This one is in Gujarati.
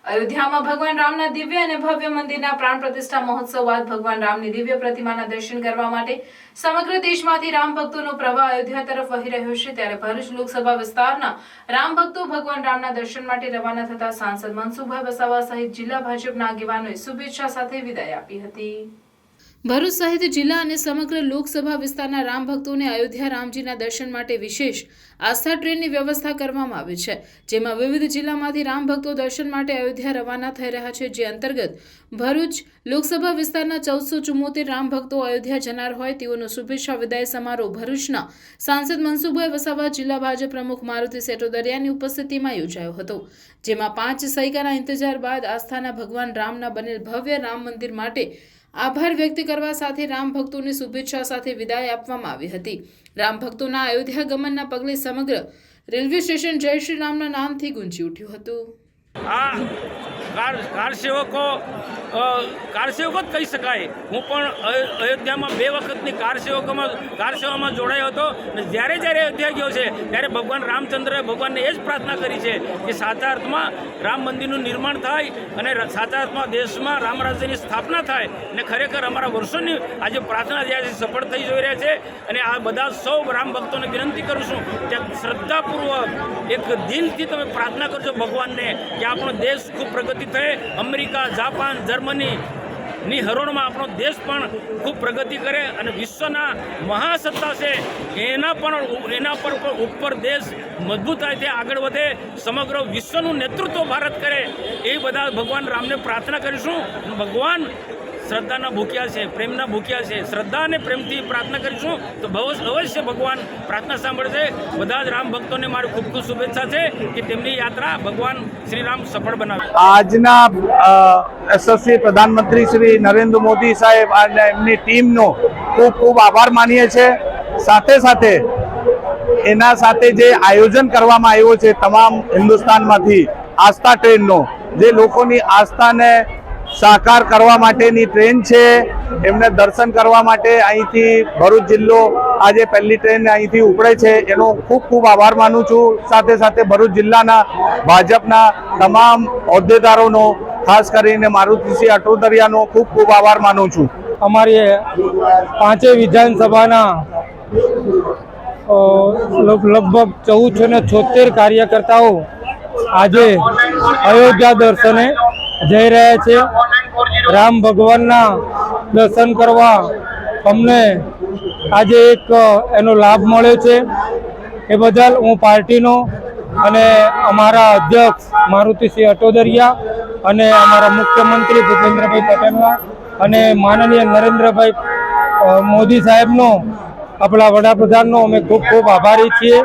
અયોધ્યામાં ભગવાન રામના દિવ્ય અને ભવ્ય મંદિરના પ્રાણ પ્રતિષ્ઠા મહોત્સવ બાદ ભગવાન રામની દિવ્ય પ્રતિમાના દર્શન કરવા માટે સમગ્ર દેશમાંથી રામ ભક્તોનો પ્રવાહ અયોધ્યા તરફ વહી રહ્યો છે। ત્યારે ભરૂચ લોકસભા વિસ્તારના રામ ભક્તો ભગવાન રામના દર્શન માટે રવાના થતા સાંસદ મનસુખભાઈ વસાવા સહિત જિલ્લા ભાજપના આગેવાનોએ શુભેચ્છા સાથે વિદાય આપી હતી। ભરૂચ સહિત જિલ્લા અને સમગ્ર લોકસભા વિસ્તારના રામ ભક્તોને અયોધ્યા રામજીના દર્શન માટે વિશેષ આસ્થા ટ્રેનની વ્યવસ્થા કરવામાં આવી છે, જેમાં વિવિધ જિલ્લામાંથી રામ ભક્તો દર્શન માટે અયોધ્યા રવાના થઈ રહ્યા છે। જે અંતર્ગત ભરૂચ લોકસભા વિસ્તારના 1474 રામ ભક્તો અયોધ્યા જનાર હોય તેઓનો શુભેચ્છા વિદાય સમારોહ ભરૂચના સાંસદ મનસુખભાઈ વસાવા, જિલ્લા ભાજપ પ્રમુખ મારુતિ સેટોદરિયાની ઉપસ્થિતિમાં યોજાયો હતો, જેમાં 5 સૈકાના ઇંતજાર બાદ આસ્થાના ભગવાન રામના બનેલ ભવ્ય રામ મંદિર માટે આભાર વ્યક્ત કરવા સાથે રામ ભક્તોને શુભેચ્છા સાથે વિદાય આપવામાં આવી હતી। રામ ભક્તોના અયોધ્યા ગમનના પગલે સમગ્ર રેલવે સ્ટેશન જય શ્રી રામના નામથી ગુંજી ઉઠ્યું હતું। કારસેવકો જ કહી શકાય। હું પણ અયોધ્યામાં 2 વખતની કારસેવામાં જોડાયો હતો અને જ્યારે અયોધ્યા ગયો છે ત્યારે ભગવાન રામચંદ્રએ ભગવાનને એ જ પ્રાર્થના કરી છે કે સાચા અર્થમાં રામ મંદિરનું નિર્માણ થાય અને સાચા અર્થમાં દેશમાં રામ રાજ્યની સ્થાપના થાય અને ખરેખર અમારા વર્ષોની આજે પ્રાર્થના જે છે સફળ થઈ જોઈ રહ્યા છે। અને આ બધા સૌ રામ ભક્તોને વિનંતી કરું છું કે શ્રદ્ધાપૂર્વક એક દિલથી તમે પ્રાર્થના કરજો ભગવાનને કે આપણો દેશ ખૂબ પ્રગતિ થાય, અમેરિકા, જાપાન, જર્મની હરોળમાં આપણો દેશ પણ ખૂબ પ્રગતિ કરે અને વિશ્વના મહાસત્તા છે એના પર ઉપર દેશ મજબૂતાઈથી આગળ વધે, સમગ્ર વિશ્વનું નેતૃત્વ ભારત કરે, એ બધા ભગવાન રામને પ્રાર્થના કરીશું। ભગવાન શ્રદ્ધાના ભૂખ્યા છે, પ્રેમના ભૂખ્યા છે, શ્રદ્ધા અને પ્રેમથી પ્રાર્થના કરીશું તો અવશ્ય ભગવાન પ્રાર્થના સાંભળશે। બધા જ રામ ભક્તોને મારી ખૂબ ખૂબ શુભેચ્છા છે કે તેમની યાત્રા ભગવાન શ્રી રામ સફળ બનાવે। આજના યશસ્વી પ્રધાનમંત્રી શ્રી નરેન્દ્ર મોદી સાહેબ અને એમની ટીમનો ખૂબ ખૂબ આભાર માનીએ છીએ। સાથે સાથે એના સાથે જે આયોજન કરવામાં આવ્યું છે તમામ હિન્દુસ્તાનમાંથી આસ્થા ટ્રેનનો, જે લોકોની આસ્થાને સાકાર કરવા માટેની ટ્રેન છે, એમને દર્શન કરવા માટે અહીંથી ભરૂચ જિલ્લો આજે પહેલી ટ્રેન અહીંથી ઉપડે છે, એનો ખૂબ ખૂબ આભાર માનું છું। સાથે સાથે ભરૂચ જિલ્લાના ભાજપના તમામ હોદ્દેદારોનો, ખાસ કરીને મારુતિસિંહ અટોદરિયાનો ખૂબ ખૂબ આભાર માનું છું। અમારી 5 વિધાનસભાના લગભગ 1476 કાર્યકર્તાઓ આજે અયોધ્યા દર્શને જઈ રહ્યા છે। રામ ભગવાનના દર્શન કરવા અમને આજે એક એનો લાભ મળ્યો છે, એ બદલ હું પાર્ટીનો અને અમારા અધ્યક્ષ મારુતિસિંહ અટોદરિયા અને અમારા મુખ્યમંત્રી ભૂપેન્દ્રભાઈ પટેલના અને માનનીય નરેન્દ્રભાઈ મોદી સાહેબનો, આપણા વડાપ્રધાનનો અમે ખૂબ ખૂબ આભારી છીએ।